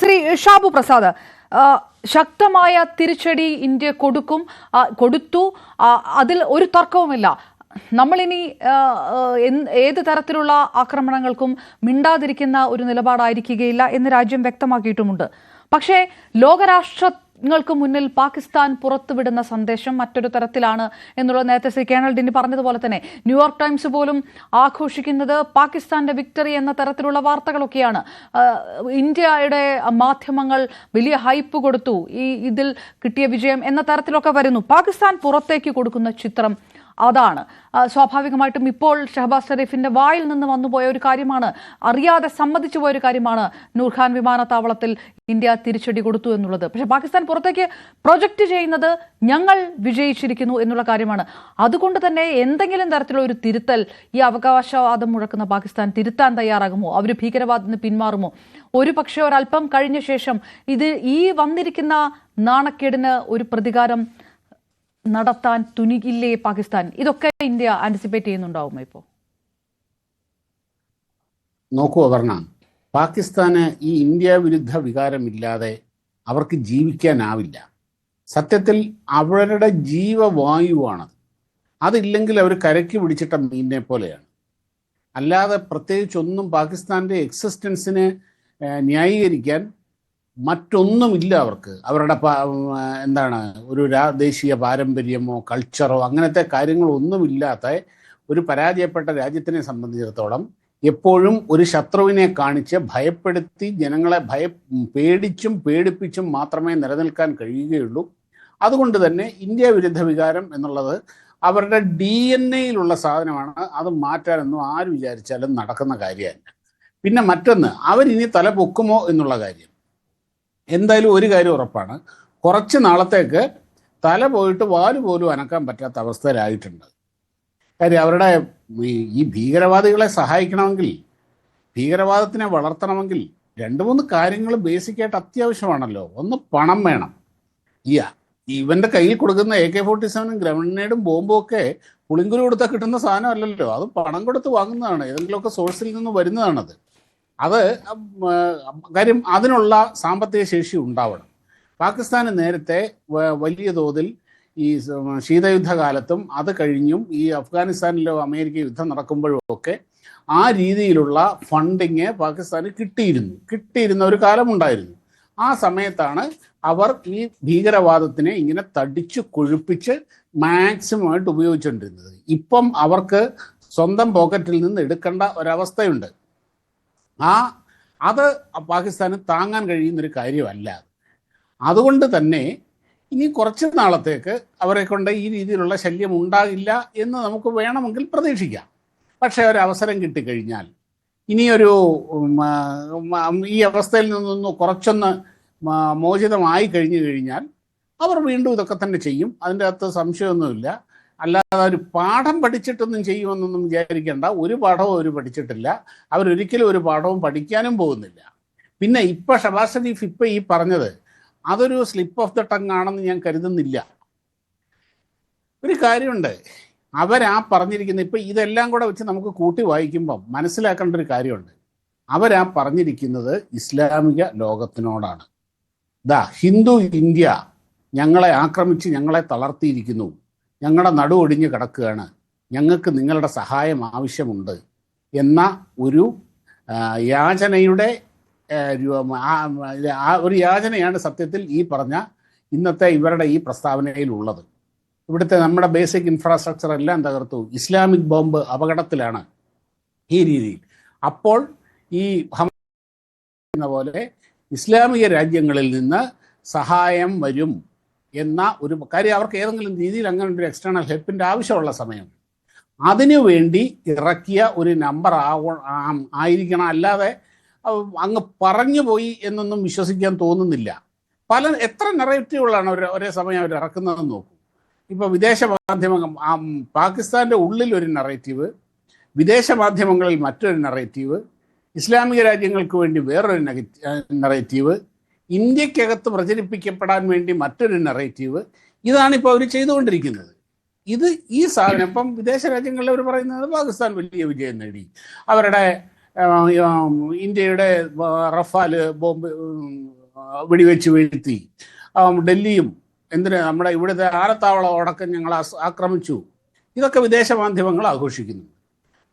ശ്രീ ഷാബു പ്രസാദ്, ശക്തമായ തിരിച്ചടി ഇന്ത്യ കൊടുത്തു, അതിൽ ഒരു തർക്കവുമില്ല. നമ്മളിനി ഏത് തരത്തിലുള്ള ആക്രമണങ്ങൾക്കും മിണ്ടാതിരിക്കുന്ന ഒരു നിലപാടായിരിക്കുകയില്ല എന്ന് രാജ്യം വ്യക്തമാക്കിയിട്ടുമുണ്ട്. പക്ഷേ ലോകരാഷ്ട്രങ്ങൾക്ക് മുന്നിൽ പാകിസ്ഥാൻ പുറത്തുവിടുന്ന സന്ദേശം മറ്റൊരു തരത്തിലാണ് എന്നുള്ളത് നേരത്തെ ശ്രീ കേണൽ ഡിന്നി പറഞ്ഞതുപോലെ തന്നെ ന്യൂയോർക്ക് ടൈംസ് പോലും ആഘോഷിക്കുന്നത് പാകിസ്ഥാന്റെ വിക്ടറി എന്ന തരത്തിലുള്ള വാർത്തകളൊക്കെയാണ്. ഇന്ത്യയുടെ മാധ്യമങ്ങൾ വലിയ ഹൈപ്പ് കൊടുത്തു, ഇതിൽ കിട്ടിയ വിജയം എന്ന തരത്തിലൊക്കെ വരുന്നു. പാകിസ്ഥാൻ പുറത്തേക്ക് കൊടുക്കുന്ന ചിത്രം അതാണ്. സ്വാഭാവികമായിട്ടും ഇപ്പോൾ ഷഹബാസ് ഷെരീഫിന്റെ വായിൽ നിന്ന് വന്നുപോയ ഒരു കാര്യമാണ്, അറിയാതെ സമ്മതിച്ചു പോയ ഒരു കാര്യമാണ് നൂർഖാൻ വിമാനത്താവളത്തിൽ ഇന്ത്യ തിരിച്ചടി കൊടുത്തു എന്നുള്ളത്. പക്ഷെ പാകിസ്ഥാൻ പുറത്തേക്ക് പ്രൊജക്റ്റ് ചെയ്യുന്നത് ഞങ്ങൾ വിജയിച്ചിരിക്കുന്നു എന്നുള്ള കാര്യമാണ്. അതുകൊണ്ട് തന്നെ എന്തെങ്കിലും തരത്തിലുള്ള ഒരു തിരുത്തൽ ഈ അവകാശവാദം മുഴക്കുന്ന പാകിസ്ഥാൻ തിരുത്താൻ തയ്യാറാകുമോ? അവർ ഭീകരവാദത്തിന് പിന്മാറുമോ? ഒരു പക്ഷേ ഒരല്പം കഴിഞ്ഞ ശേഷം ഈ വന്നിരിക്കുന്ന നാണക്കേടിന് ഒരു പ്രതികാരം നടത്താൻ തുനികില്ലേ പാകിസ്ഥാൻ? ഇതൊക്കെ ഇന്ത്യ ആന്റിസിപ്പേറ്റ് ചെയ്യുന്നുണ്ടാവുമോ? ഇപ്പോൾ നോക്കൂ അപർണ, പാകിസ്ഥാന് ഈ ഇന്ത്യ വിരുദ്ധ വികാരമില്ലാതെ അവർക്ക് ജീവിക്കാനാവില്ല. സത്യത്തിൽ അവരുടെ ജീവവായുവാണത്. അതില്ലെങ്കിൽ അവർ കരയ്ക്ക് പിടിച്ചിട്ട മീനിനെ പോലെയാണ്. അല്ലാതെ പ്രത്യേകിച്ചൊന്നും പാകിസ്ഥാൻ്റെ എക്സിസ്റ്റൻസിനെ ന്യായീകരിക്കാൻ മറ്റൊന്നുമില്ല അവർക്ക്. അവരുടെ ഒരു ദേശീയ പാരമ്പര്യമോ കൾച്ചറോ അങ്ങനത്തെ കാര്യങ്ങളൊന്നുമില്ലാത്ത ഒരു പരാജയപ്പെട്ട രാജ്യത്തിനെ സംബന്ധിച്ചിടത്തോളം എപ്പോഴും ഒരു ശത്രുവിനെ കാണിച്ച് ഭയപ്പെടുത്തി ജനങ്ങളെ പേടിച്ചും പേടിപ്പിച്ചും മാത്രമേ നിലനിൽക്കാൻ കഴിയുകയുള്ളൂ. അതുകൊണ്ട് തന്നെ ഇന്ത്യ വിരുദ്ധ വികാരം എന്നുള്ളത് അവരുടെ DNA-യിലുള്ള സാധനമാണ്. അത് മാറ്റാനൊന്നും ആര് വിചാരിച്ചാലും നടക്കുന്ന കാര്യമല്ല. പിന്നെ മറ്റൊന്ന്, അവരിനി തല പൊക്കുമോ എന്നുള്ള കാര്യം. എന്തായാലും ഒരു കാര്യം ഉറപ്പാണ്, കുറച്ച് നാളത്തേക്ക് തല പോയിട്ട് വാല് പോലും അനക്കാൻ പറ്റാത്ത അവസ്ഥയിലായിട്ടുണ്ട്. കാര്യം അവരുടെ ഈ ഭീകരവാദികളെ സഹായിക്കണമെങ്കിൽ, ഭീകരവാദത്തിനെ വളർത്തണമെങ്കിൽ 2-3 കാര്യങ്ങൾ ബേസിക്കായിട്ട് അത്യാവശ്യമാണല്ലോ. ഒന്ന്, പണം വേണം. ഇവൻ്റെ കയ്യിൽ കൊടുക്കുന്ന AK-47 ഗ്രനേഡും ബോംബും ഒക്കെ പുളിങ്കുരു കൊടുത്താൽ കിട്ടുന്ന സാധനമല്ലല്ലോ. അത് പണം കൊടുത്ത് വാങ്ങുന്നതാണ്, ഏതെങ്കിലുമൊക്കെ സോഴ്സിൽ നിന്ന് വരുന്നതാണത്. കാര്യം അതിനുള്ള സാമ്പത്തിക ശേഷി ഉണ്ടാവണം. പാകിസ്ഥാന് നേരത്തെ വലിയ തോതിൽ ഈ ശീതയുദ്ധകാലത്തും അത് കഴിഞ്ഞും ഈ അഫ്ഗാനിസ്ഥാനിലോ അമേരിക്ക യുദ്ധം നടക്കുമ്പോഴും ഒക്കെ ആ രീതിയിലുള്ള ഫണ്ടിങ് പാകിസ്ഥാന് കിട്ടിയിരുന്ന ഒരു കാലമുണ്ടായിരുന്നു. ആ സമയത്താണ് അവർ ഈ ഭീകരവാദത്തിനെ ഇങ്ങനെ തടിച്ചു കൊഴുപ്പിച്ച് മാക്സിമമായിട്ട് ഉപയോഗിച്ചുകൊണ്ടിരുന്നത്. ഇപ്പം അവർക്ക് സ്വന്തം പോക്കറ്റിൽ നിന്ന് എടുക്കേണ്ട ഒരവസ്ഥയുണ്ട്. അത് പാകിസ്ഥാന് താങ്ങാൻ കഴിയുന്നൊരു കാര്യമല്ല. അതുകൊണ്ട് തന്നെ ഇനി കുറച്ച് നാളത്തേക്ക് അവരെ കൊണ്ട് ഈ രീതിയിലുള്ള ശല്യം ഉണ്ടാകില്ല എന്ന് നമുക്ക് വേണമെങ്കിൽ പ്രതീക്ഷിക്കാം. പക്ഷേ ഒരവസരം കിട്ടിക്കഴിഞ്ഞാൽ, ഇനിയൊരു ഈ അവസ്ഥയിൽ നിന്നൊന്ന് കുറച്ചൊന്ന് മോചിതമായി കഴിഞ്ഞാൽ അവർ വീണ്ടും ഇതൊക്കെ തന്നെ ചെയ്യും. അതിൻ്റെ അകത്ത് സംശയമൊന്നുമില്ല. അല്ലാതെ ഒരു പാഠം പഠിച്ചിട്ടൊന്നും ചെയ്യുമെന്നൊന്നും വിചാരിക്കേണ്ട. ഒരു പാഠവും അവർ പഠിച്ചിട്ടില്ല. അവരൊരിക്കലും ഒരു പാഠവും പഠിക്കാനും പോകുന്നില്ല. പിന്നെ ഇപ്പം ഷഹബാസ് ഷെരീഫ് ഈ പറഞ്ഞത് അതൊരു സ്ലിപ്പ് ഓഫ് ദ ടങ് ആണെന്ന് ഞാൻ കരുതുന്നില്ല. ഒരു കാര്യമുണ്ട്, പറഞ്ഞിരിക്കുന്ന ഇതെല്ലാം കൂടെ വെച്ച് നമുക്ക് കൂട്ടി വായിക്കുമ്പം മനസ്സിലാക്കേണ്ട ഒരു കാര്യമുണ്ട്. പറഞ്ഞിരിക്കുന്നത് ഇസ്ലാമിക ലോകത്തിനോടാണ്. ഹിന്ദു ഇന്ത്യ ഞങ്ങളെ ആക്രമിച്ച് ഞങ്ങളെ തളർത്തിയിരിക്കുന്നു, ഞങ്ങളുടെ നടുവൊടിഞ്ഞ് കിടക്കുകയാണ്, ഞങ്ങൾക്ക് നിങ്ങളുടെ സഹായം ആവശ്യമുണ്ട് എന്ന ഒരു യാചനയുടെ ഒരു യാചനയാണ് സത്യത്തിൽ ഈ പറഞ്ഞ ഇന്നത്തെ ഇവരുടെ ഈ പ്രസ്താവനയിലുള്ളത്. ഇവിടുത്തെ നമ്മുടെ ബേസിക് ഇൻഫ്രാസ്ട്രക്ചർ എല്ലാം തകർത്തു, ഇസ്ലാമിക് ബോംബ് അപകടത്തിലാണ് ഈ രീതിയിൽ. അപ്പോൾ ഈ എന്ന പോലെ ഇസ്ലാമിക രാജ്യങ്ങളിൽ നിന്ന് സഹായം വരും എന്ന ഒരു കാര്യം അവർക്ക് ഏതെങ്കിലും രീതിയിൽ അങ്ങനെ ഒരു എക്സ്റ്റേണൽ ഹെൽപ്പിൻ്റെ ആവശ്യമുള്ള സമയം അതിനുവേണ്ടി ഇറക്കിയ ഒരു നമ്പർ ആയിരിക്കണം. അല്ലാതെ അങ്ങ് പറഞ്ഞു പോയി എന്നൊന്നും വിശ്വസിക്കാൻ തോന്നുന്നില്ല. എത്ര നെറേറ്റീവുകളാണ് ഒരേ സമയം അവർ ഇറക്കുന്നതെന്ന് നോക്കൂ. ഇപ്പോൾ വിദേശ മാധ്യമങ്ങൾ, പാകിസ്ഥാൻ്റെ ഉള്ളിൽ ഒരു നെറേറ്റീവ്, വിദേശ മാധ്യമങ്ങളിൽ മറ്റൊരു നെറേറ്റീവ്, ഇസ്ലാമിക രാജ്യങ്ങൾക്ക് വേണ്ടി വേറൊരു നെറേറ്റീവ്, ഇന്ത്യക്കകത്ത് പ്രചരിപ്പിക്കപ്പെടാൻ വേണ്ടി മറ്റൊരു നെറേറ്റീവ്. ഇതാണിപ്പോൾ അവർ ചെയ്തുകൊണ്ടിരിക്കുന്നത്. ഈ സാധനം ഇപ്പം വിദേശ രാജ്യങ്ങളിൽ അവർ പറയുന്നത് പാകിസ്ഥാൻ വലിയ വിജയം നേടി, അവരുടെ ഇന്ത്യയുടെ റഫാൽ ബോംബ് വെടിവെച്ച് വീഴ്ത്തി, ഡൽഹിയും നമ്മുടെ ഇവിടുത്തെ ആനത്താവളം അടക്കം ഞങ്ങൾ ആക്രമിച്ചു. ഇതൊക്കെ വിദേശ മാധ്യമങ്ങൾ ആഘോഷിക്കുന്നു.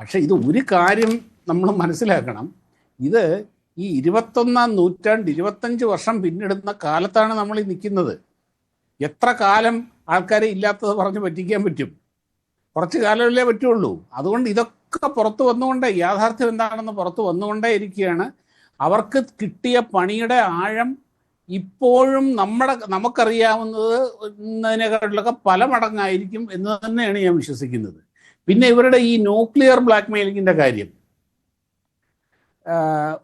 പക്ഷെ ഇത് ഒരു കാര്യം നമ്മൾ മനസ്സിലാക്കണം, ഇത് ഈ 21-ാം നൂറ്റാണ്ട് 25 വർഷം പിന്നിടുന്ന കാലത്താണ് നമ്മൾ ഈ നിൽക്കുന്നത്. എത്ര കാലം ആൾക്കാരെ ഇല്ലാത്തത് പറഞ്ഞ് പറ്റിക്കാൻ പറ്റും? കുറച്ച് കാലമല്ലേ പറ്റുള്ളൂ. അതുകൊണ്ട് ഇതൊക്കെ പുറത്തു വന്നുകൊണ്ടേ, യാഥാർത്ഥ്യം എന്താണെന്ന് പുറത്തു വന്നുകൊണ്ടേ ഇരിക്കുകയാണ്. അവർക്ക് കിട്ടിയ പണിയുടെ ആഴം ഇപ്പോഴും നമുക്കറിയാവുന്നതിനേക്കാളൊക്കെ പല മടങ്ങായിരിക്കും എന്ന് തന്നെയാണ് ഞാൻ വിശ്വസിക്കുന്നത്. പിന്നെ ഇവരുടെ ഈ ന്യൂക്ലിയർ ബ്ലാക്ക് മെയിലിങ്ങിൻ്റെ കാര്യം,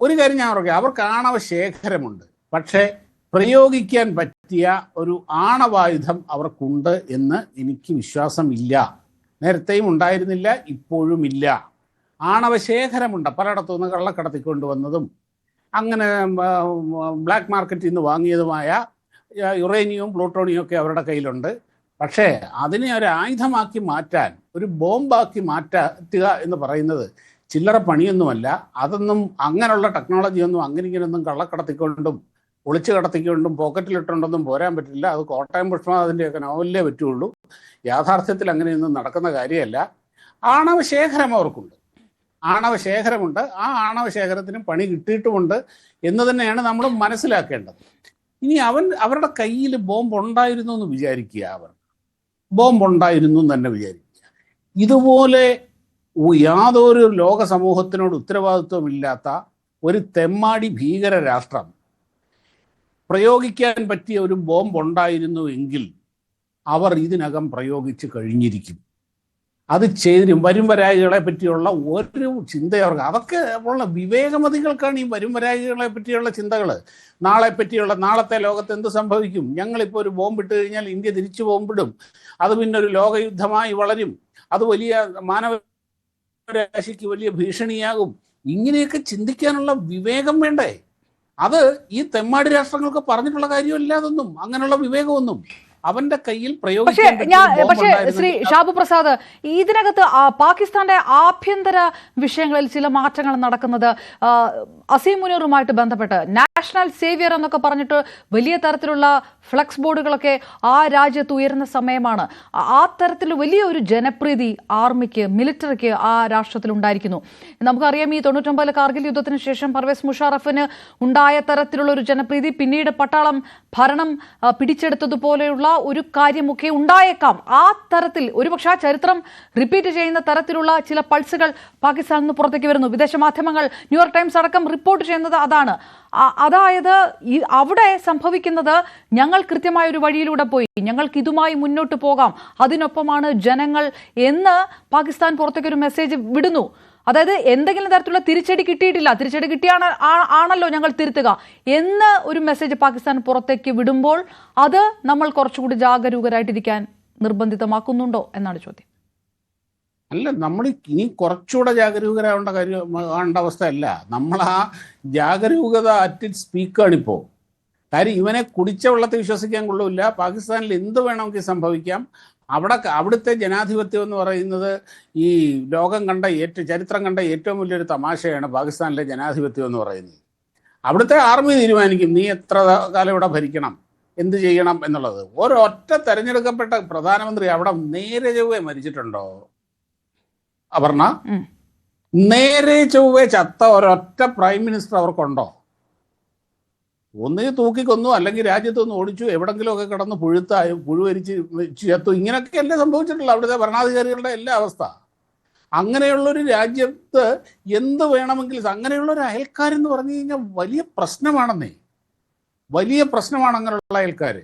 ഒരു കാര്യം ഞാൻ പറയാം, അവർക്ക് ആണവ ശേഖരമുണ്ട്. പക്ഷേ പ്രയോഗിക്കാൻ പറ്റിയ ഒരു ആണവായുധം അവർക്കുണ്ട് എന്ന് എനിക്ക് വിശ്വാസമില്ല. നേരത്തെയും ഉണ്ടായിരുന്നില്ല, ഇപ്പോഴും ഇല്ല. ആണവശേഖരമുണ്ട്, പലയിടത്തുനിന്ന് കള്ളക്കടത്തിക്കൊണ്ടുവന്നതും അങ്ങനെ ബ്ലാക്ക് മാർക്കറ്റിൽ നിന്ന് വാങ്ങിയതുമായ യുറേനിയവും പ്ലൂട്ടോണിയവും ഒക്കെ അവരുടെ കയ്യിലുണ്ട്. പക്ഷേ അതിനെ ഒരു ആയുധമാക്കി മാറ്റാൻ, ഒരു ബോംബാക്കി മാറ്റുക എന്ന് പറയുന്നത് ചില്ലറ പണിയൊന്നുമല്ല. അതൊന്നും അങ്ങനെയുള്ള ടെക്നോളജിയൊന്നും ഇങ്ങനെയൊന്നും കള്ളക്കടത്തിക്കൊണ്ടും ഒളിച്ചു കടത്തിക്കൊണ്ടും പോക്കറ്റിലിട്ടുകൊണ്ടൊന്നും പോരാൻ പറ്റില്ല. അത് കോട്ടയം പുഷ്പനാഥിൻ്റെയൊക്കെ നോവലിലേ പറ്റുള്ളൂ. യാഥാർത്ഥ്യത്തിൽ അങ്ങനെയൊന്നും നടക്കുന്ന കാര്യമല്ല. ആണവശേഖരം അവർക്കുണ്ട്, ആണവശേഖരമുണ്ട്. ആ ആണവശേഖരത്തിന് പണി കിട്ടിയിട്ടുമുണ്ട് എന്ന് തന്നെയാണ് നമ്മൾ മനസ്സിലാക്കേണ്ടത്. ഇനി അവരുടെ കയ്യിൽ ബോംബ് ഉണ്ടായിരുന്നു എന്ന് വിചാരിക്കുക, ബോംബ് ഉണ്ടായിരുന്നു എന്ന് തന്നെ വിചാരിക്കുക. ഇതുപോലെ യാതൊരു ലോക സമൂഹത്തിനോട് ഉത്തരവാദിത്വമില്ലാത്ത ഒരു തെമ്മാടി ഭീകര രാഷ്ട്രം പ്രയോഗിക്കാൻ പറ്റിയ ഒരു ബോംബ് ഉണ്ടായിരുന്നു എങ്കിൽ അവർ ഇതിനകം പ്രയോഗിച്ച് കഴിഞ്ഞിരിക്കും. അത് ചെയ്തിരും. വരുംവരായികളെ പറ്റിയുള്ള ഒരു ചിന്തയവർക്ക്, അതൊക്കെ ഉള്ള വിവേകമതികൾക്കാണ് ഈ വരുംവരായികളെ പറ്റിയുള്ള ചിന്തകൾ. നാളത്തെ ലോകത്ത് എന്ത് സംഭവിക്കും, ഞങ്ങളിപ്പോൾ ഒരു ബോംബിട്ട് കഴിഞ്ഞാൽ ഇന്ത്യ തിരിച്ചു ബോംബിടും, അത് പിന്നെ ഒരു ലോകയുദ്ധമായി വളരും, അത് വലിയ മാനവരാശിക്ക് വലിയ ഭീഷണിയാകും. ഇങ്ങനെയൊക്കെ ചിന്തിക്കാനുള്ള വിവേകം വേണ്ടേ? അത് ഈ തെമ്മാടി രാഷ്ട്രങ്ങൾക്ക് പറഞ്ഞിട്ടുള്ള കാര്യമല്ല. അതൊന്നും അങ്ങനെയുള്ള വിവേകമൊന്നും അവന്റെ കയ്യിൽ പ്രയോഗിക്കാൻ. പക്ഷേ ശ്രീ ഷാബു പ്രസാദ്, ഇതിനകത്ത് പാകിസ്ഥാന്റെ ആഭ്യന്തര വിഷയങ്ങളിൽ ചില മാറ്റങ്ങൾ നടക്കുന്നത് അസീം മുനീറുമായിട്ട് ബന്ധപ്പെട്ട് നാഷണൽ സേവിയർ എന്നൊക്കെ പറഞ്ഞിട്ട് വലിയ തരത്തിലുള്ള ഫ്ലക്സ് ബോർഡുകളൊക്കെ ആ രാജ്യത്ത് ഉയരുന്ന സമയമാണ്. ആ തരത്തിൽ വലിയ ഒരു ജനപ്രീതി ആർമിക്ക്, മിലിറ്ററിക്ക് ആ രാഷ്ട്രത്തിൽ ഉണ്ടായിരിക്കുന്നു. നമുക്കറിയാം, ഈ 99 കാർഗിൽ യുദ്ധത്തിന് ശേഷം പർവേസ് മുഷാറഫിന് ഉണ്ടായ തരത്തിലുള്ള ഒരു ജനപ്രീതി പിന്നീട് പട്ടാളം ഭരണം പിടിച്ചെടുത്തതുപോലെയുള്ള ഒരു കാര്യമൊക്കെ ഉണ്ടായേക്കാം. ആ തരത്തിൽ ഒരുപക്ഷെ ആ ചരിത്രം റിപ്പീറ്റ് ചെയ്യുന്ന തരത്തിലുള്ള ചില പൾസുകൾ പാകിസ്ഥാനിൽ നിന്ന് പുറത്തേക്ക് വരുന്നു. വിദേശ മാധ്യമങ്ങൾ, ന്യൂയോർക്ക് ടൈംസ് അടക്കം റിപ്പോർട്ട് ചെയ്യുന്നത് അതാണ്. അതായത് അവിടെ സംഭവിക്കുന്നത്, ഞങ്ങൾ കൃത്യമായ ഒരു വഴിയിലൂടെ പോയി, ഞങ്ങൾക്ക് ഇതുമായി മുന്നോട്ട് പോകാം, അതിനൊപ്പമാണ് ജനങ്ങൾ എന്ന് പാകിസ്ഥാൻ പുറത്തേക്കൊരു മെസ്സേജ് വിടുന്നു. അതായത് എന്തെങ്കിലും തരത്തിലുള്ള തിരിച്ചടി കിട്ടിയിട്ടില്ല, തിരിച്ചടി ആണല്ലോ ഞങ്ങൾ തിരുത്തുക എന്ന് ഒരു മെസ്സേജ് പാകിസ്ഥാൻ പുറത്തേക്ക് വിടുമ്പോൾ അത് നമ്മൾ കുറച്ചുകൂടി ജാഗരൂകരായിട്ടിരിക്കാൻ നിർബന്ധിതമാക്കുന്നുണ്ടോ എന്നാണ് ചോദ്യം. അല്ല, നമ്മൾ ഇനി കുറച്ചുകൂടെ ജാഗരൂകരാവേണ്ട അവസ്ഥയല്ല. നമ്മൾ ആ ജാഗരൂകത അറ്റ് ഇറ്റ് സ്പീക്കാണിപ്പോൾ. കാര്യം ഇവനെ കുടിച്ച വെള്ളത്തെ വിശ്വസിക്കാൻ കൊള്ളില്ല. പാകിസ്ഥാനിൽ എന്ത് വേണമെങ്കിൽ സംഭവിക്കാം. അവിടുത്തെ ജനാധിപത്യം എന്ന് പറയുന്നത് ഈ ചരിത്രം കണ്ട ഏറ്റവും വലിയൊരു തമാശയാണ് പാകിസ്ഥാനിലെ ജനാധിപത്യം എന്ന് പറയുന്നത്. അവിടുത്തെ ആർമി തീരുമാനിക്കും നീ എത്ര കാലം ഇവിടെ ഭരിക്കണം, എന്ത് ചെയ്യണം എന്നുള്ളത്. ഒരൊറ്റ തെരഞ്ഞെടുക്കപ്പെട്ട പ്രധാനമന്ത്രി അവിടെ നേരെ ചൊവ്വേ മരിച്ചിട്ടുണ്ടോ അപർണ? നേരെ ചൊവ്വേ ചത്ത ഒരൊറ്റ പ്രൈം മിനിസ്റ്റർ അവർക്കുണ്ടോ? ഒന്നുകിൽ തൂക്കിക്കൊന്നു, അല്ലെങ്കിൽ രാജ്യത്തൊന്ന് ഓടിച്ചു, എവിടെങ്കിലുമൊക്കെ കിടന്ന് പുഴുവരിച്ച് ചത്തു. ഇങ്ങനെയൊക്കെയല്ലേ സംഭവിച്ചിട്ടുള്ളൂ അവിടുത്തെ ഭരണാധികാരികളുടെ എല്ലാ അവസ്ഥ. അങ്ങനെയുള്ളൊരു രാജ്യത്ത് എന്ത് വേണമെങ്കിലും, അങ്ങനെയുള്ളൊരു അയൽക്കാരെന്ന് പറഞ്ഞു കഴിഞ്ഞാൽ വലിയ പ്രശ്നമാണെന്നേ, വലിയ പ്രശ്നമാണ് അങ്ങനെയുള്ള അയൽക്കാർ.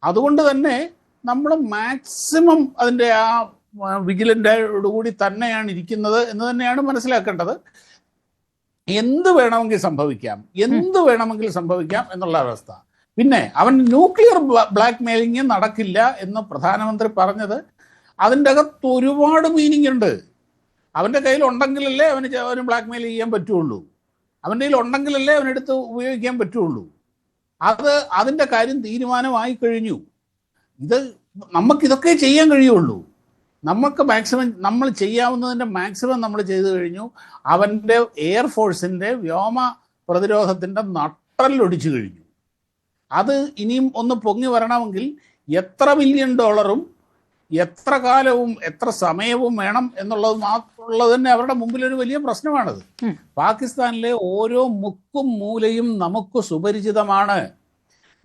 അതുകൊണ്ട് തന്നെ നമ്മൾ മാക്സിമം അതിൻ്റെ ആ വിജിലൻ്റോടുകൂടി തന്നെയാണ് ഇരിക്കുന്നത് എന്ന് തന്നെയാണ് മനസ്സിലാക്കേണ്ടത്. എന്ത് വേണമെങ്കിൽ സംഭവിക്കാം എന്നുള്ള അവസ്ഥ. പിന്നെ അവൻ ന്യൂക്ലിയർ ബ്ലാക്ക് മെയിലിംഗ് നടക്കില്ല എന്ന് പ്രധാനമന്ത്രി പറഞ്ഞത്, അതിൻ്റെ അകത്ത് ഒരുപാട് മീനിങ് ഉണ്ട്. അവൻ്റെ കയ്യിൽ ഉണ്ടെങ്കിലല്ലേ അവന് ബ്ലാക്ക് മെയിൽ ചെയ്യാൻ പറ്റുള്ളൂ, അവൻ്റെ കയ്യിൽ ഉണ്ടെങ്കിലല്ലേ അവനെടുത്ത് ഉപയോഗിക്കാൻ പറ്റുള്ളൂ. അതിൻ്റെ കാര്യം തീരുമാനമായി കഴിഞ്ഞു. നമുക്കിതൊക്കെ ചെയ്യാൻ കഴിയുള്ളൂ. നമുക്ക് മാക്സിമം നമ്മൾ ചെയ്യാവുന്നതിൻ്റെ മാക്സിമം നമ്മൾ ചെയ്തു കഴിഞ്ഞു. അവൻ്റെ എയർഫോഴ്സിൻ്റെ വ്യോമ പ്രതിരോധത്തിൻ്റെ നട്ടലൊടിച്ചു കഴിഞ്ഞു. അത് ഇനിയും ഒന്ന് പൊങ്ങി വരണമെങ്കിൽ എത്ര $1 ബില്യൺ എത്ര കാലവും എത്ര സമയവും വേണം എന്നുള്ളത് മാത്രമുള്ളത് തന്നെ അവരുടെ മുമ്പിൽ ഒരു വലിയ പ്രശ്നമാണത്. പാകിസ്ഥാനിലെ ഓരോ മുക്കും മൂലയും നമുക്ക് സുപരിചിതമാണ്.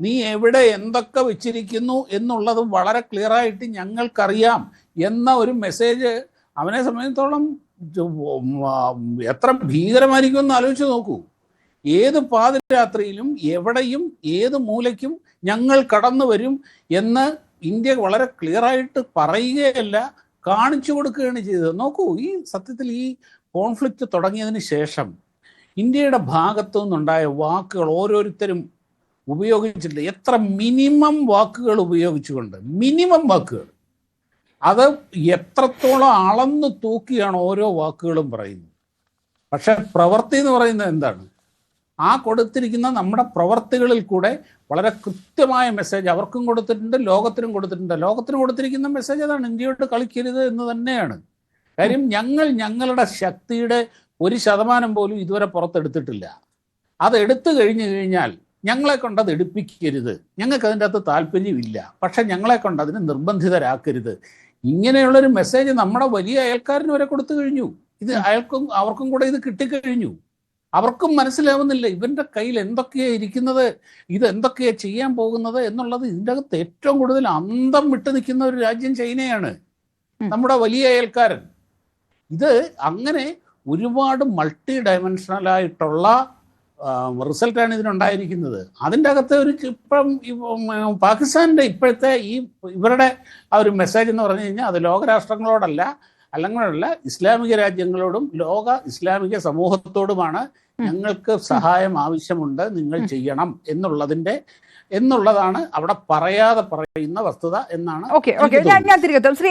നീ എവിടെ എന്തൊക്കെ വെച്ചിരിക്കുന്നു എന്നുള്ളത് വളരെ ക്ലിയറായിട്ട് ഞങ്ങൾക്കറിയാം എന്ന ഒരു മെസ്സേജ് അവനെ സംബന്ധിച്ചിടത്തോളം എത്ര ഭീകരമായിരിക്കും എന്ന് ആലോചിച്ച് നോക്കൂ. ഏത് പാതിരാത്രിയിലും എവിടെയും ഏത് മൂലയ്ക്കും ഞങ്ങൾ കടന്നു വരും എന്ന് ഇന്ത്യ വളരെ ക്ലിയറായിട്ട് പറയുകയല്ല, കാണിച്ചു കൊടുക്കുകയാണ് ചെയ്തത്. നോക്കൂ, ഈ സത്യത്തിൽ ഈ കോൺഫ്ലിക്റ്റ് തുടങ്ങിയതിന് ശേഷം ഇന്ത്യയുടെ ഭാഗത്തു നിന്നുണ്ടായ വാക്കുകൾ ഓരോരുത്തരും ഉപയോഗിച്ചിട്ടുണ്ട്. എത്ര മിനിമം വാക്കുകൾ ഉപയോഗിച്ചുകൊണ്ട്, മിനിമം വാക്കുകൾ, അത് എത്രത്തോളം അളന്നു തൂക്കിയാണ് ഓരോ വാക്കുകളും പറയുന്നത്. പക്ഷെ പ്രവൃത്തി എന്ന് പറയുന്നത് എന്താണ്? ആ കൊടുത്തിരിക്കുന്ന നമ്മുടെ പ്രവർത്തികളിൽ കൂടെ വളരെ കൃത്യമായ മെസ്സേജ് അവർക്കും കൊടുത്തിട്ടുണ്ട്, ലോകത്തിനും കൊടുത്തിട്ടുണ്ട്. ലോകത്തിന് കൊടുത്തിരിക്കുന്ന മെസ്സേജ് അതാണ്, ഇന്ത്യയോട് കളിക്കരുത് എന്ന് തന്നെയാണ്. കാര്യം ഞങ്ങളുടെ ശക്തിയുടെ 1% പോലും ഇതുവരെ പുറത്തെടുത്തിട്ടില്ല. അത് എടുത്തു കഴിഞ്ഞാൽ ഞങ്ങളെ കൊണ്ട് അത് എടുപ്പിക്കരുത്, ഞങ്ങൾക്ക് അതിൻ്റെ അകത്ത് താല്പര്യമില്ല, പക്ഷെ ഞങ്ങളെ കൊണ്ട് അതിന് നിർബന്ധിതരാക്കരുത്. ഇങ്ങനെയുള്ളൊരു മെസ്സേജ് നമ്മുടെ വലിയ അയൽക്കാരന് വരെ കൊടുത്തു കഴിഞ്ഞു. ഇത് അവർക്കും കൂടെ ഇത് കിട്ടിക്കഴിഞ്ഞു. അവർക്കും മനസ്സിലാവുന്നില്ല ഇവൻ്റെ കയ്യിൽ എന്തൊക്കെയാണ് ഇരിക്കുന്നത്, ഇത് എന്തൊക്കെയാണ് ചെയ്യാൻ പോകുന്നത് എന്നുള്ളത്. ഇതിൻ്റെ അകത്ത് ഏറ്റവും കൂടുതൽ അന്തം വിട്ടു നിൽക്കുന്ന ഒരു രാജ്യം ചൈനയാണ്, നമ്മുടെ വലിയ അയൽക്കാരൻ. ഇത് അങ്ങനെ ഒരുപാട് മൾട്ടി ഡയമെൻഷനലായിട്ടുള്ള റിസൾട്ടാണ് ഇതിനുണ്ടായിരിക്കുന്നത്. അതിൻ്റെ അകത്ത് ഇപ്പം പാകിസ്ഥാൻ്റെ ഇപ്പോഴത്തെ ഇവരുടെ ആ ഒരു മെസ്സേജ് എന്ന് പറഞ്ഞു കഴിഞ്ഞാൽ അത് ലോകരാഷ്ട്രങ്ങളോടല്ല, അല്ലെങ്കിലല്ല ഇസ്ലാമിക രാജ്യങ്ങളോടും ലോക ഇസ്ലാമിക സമൂഹത്തോടുമാണ് ഞങ്ങൾക്ക് സഹായം ആവശ്യമുണ്ട്, നിങ്ങൾ ചെയ്യണം എന്നുള്ളതാണ് അവിടെ പറയാതെ പറയുന്ന വസ്തുത എന്നാണ്. ഞാൻ തിരികെത്തും. ശ്രീ